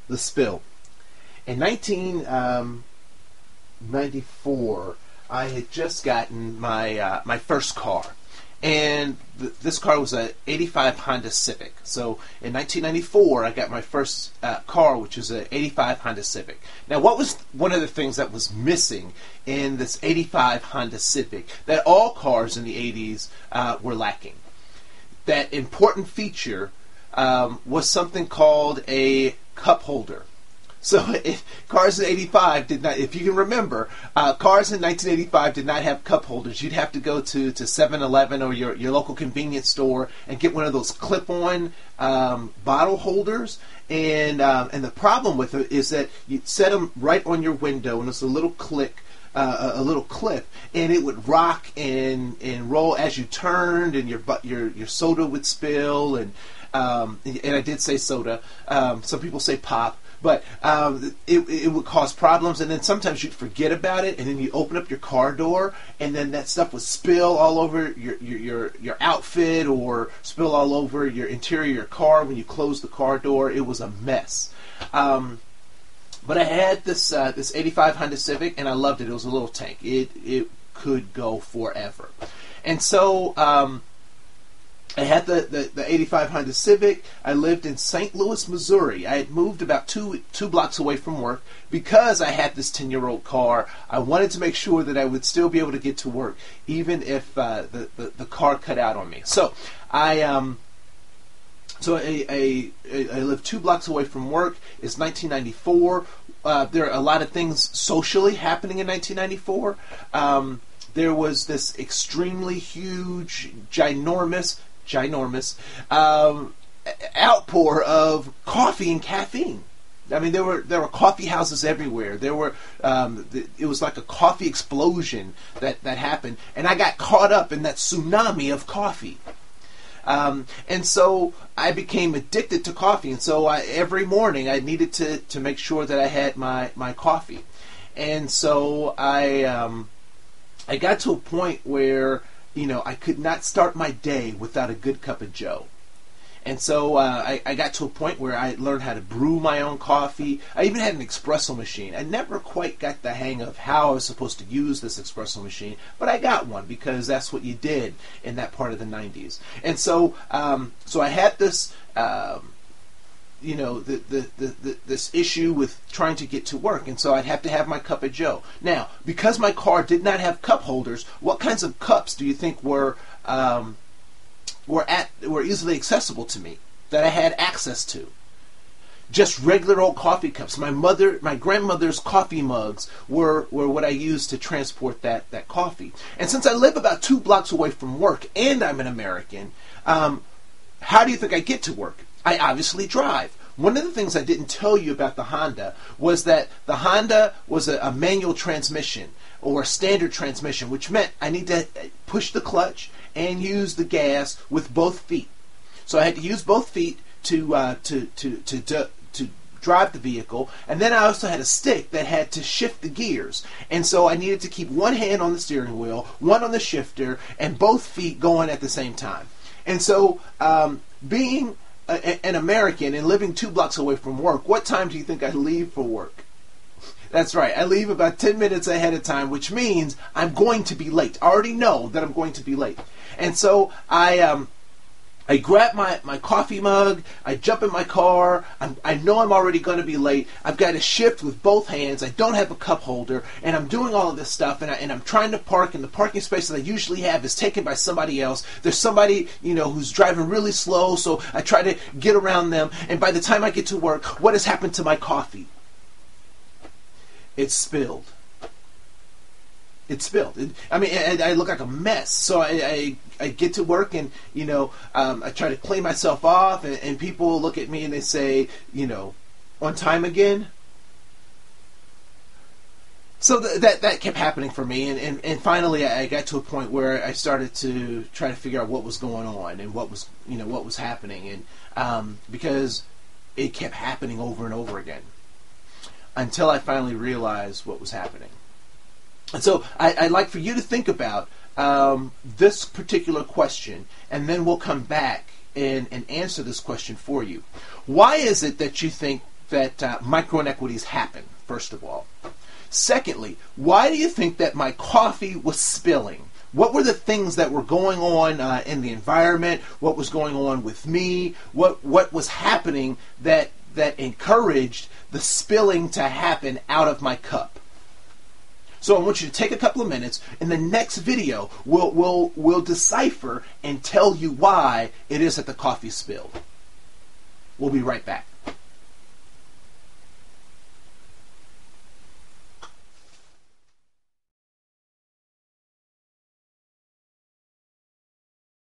the spill. In 1994, I had just gotten my first car. And this car was an 85 Honda Civic. So in 1994, I got my first car, which was an 85 Honda Civic. Now, what was one of the things that was missing in this 85 Honda Civic that all cars in the 80s were lacking? That important feature was something called a cup holder. So cars in 85 did not, if you can remember, cars in 1985 did not have cup holders. You'd have to go to 7-Eleven or your local convenience store and get one of those clip-on bottle holders. And the problem with it is that you'd set them right on your window, and it's a little click. A little clip, and it would rock and roll as you turned, and your soda would spill, and I did say soda. Some people say pop. But it would cause problems, and then sometimes you'd forget about it, and then you open up your car door, and then that stuff would spill all over your outfit, or spill all over your interior of your car when you close the car door. It was a mess. But I had this 85 Honda Civic, and I loved it. It was a little tank. It could go forever. And so I had the 85 Honda Civic. I lived in St. Louis, Missouri. I had moved about two blocks away from work because I had this 10-year-old car. I wanted to make sure that I would still be able to get to work, even if the car cut out on me. So I lived 2 blocks away from work. It's 1994. There are a lot of things socially happening in 1994. There was this extremely huge, ginormous outpour of coffee and caffeine. I mean, there were coffee houses everywhere. It was like a coffee explosion that happened, and I got caught up in that tsunami of coffee. And so I became addicted to coffee, and so every morning I needed to make sure that I had my coffee. And so I got to a point where I could not start my day without a good cup of joe. And so I got to a point where I learned how to brew my own coffee. I even had an espresso machine. I never quite got the hang of how I was supposed to use this espresso machine, but I got one because that's what you did in that part of the 90s. And so so I had this this issue with trying to get to work, and so I'd have to have my cup of joe. Now, because my car did not have cup holders, what kinds of cups do you think were easily accessible to me, that I had access to? Just regular old coffee cups. My grandmother's coffee mugs were what I used to transport that coffee. And since I live about 2 blocks away from work, and I'm an American, how do you think I get to work? I obviously drive. One of the things I didn't tell you about the Honda was that the Honda was a manual transmission, or a standard transmission, which meant I need to push the clutch and use the gas with both feet. So I had to use both feet to drive the vehicle, and then I also had a stick that had to shift the gears. And so I needed to keep one hand on the steering wheel, one on the shifter, and both feet going at the same time. And so being an American and living 2 blocks away from work, what time do you think I leave for work? That's right, I leave about 10 minutes ahead of time, which means I'm going to be late. I already know that I'm going to be late. And so I grab my coffee mug, I jump in my car, I know I'm already going to be late, I've got to shift with both hands, I don't have a cup holder, and I'm doing all of this stuff, and I'm trying to park, and the parking space that I usually have is taken by somebody else. There's somebody, who's driving really slow, so I try to get around them, and by the time I get to work, what has happened to my coffee? It's spilled. It's spilled. I look like a mess. So I get to work, and I try to clean myself off, and people look at me and they say, on time again. So that kept happening for me, and finally I got to a point where I started to try to figure out what was going on and what was happening, and because it kept happening over and over again, until I finally realized what was happening. And so I'd like for you to think about this particular question, and then we'll come back and answer this question for you. Why is it that you think that micro-inequities happen, first of all? Secondly, why do you think that my coffee was spilling? What were the things that were going on in the environment? What was going on with me? What was happening that encouraged the spilling to happen out of my cup? So I want you to take a couple of minutes. In the next video, we'll decipher and tell you why it is that the coffee spilled. We'll be right back.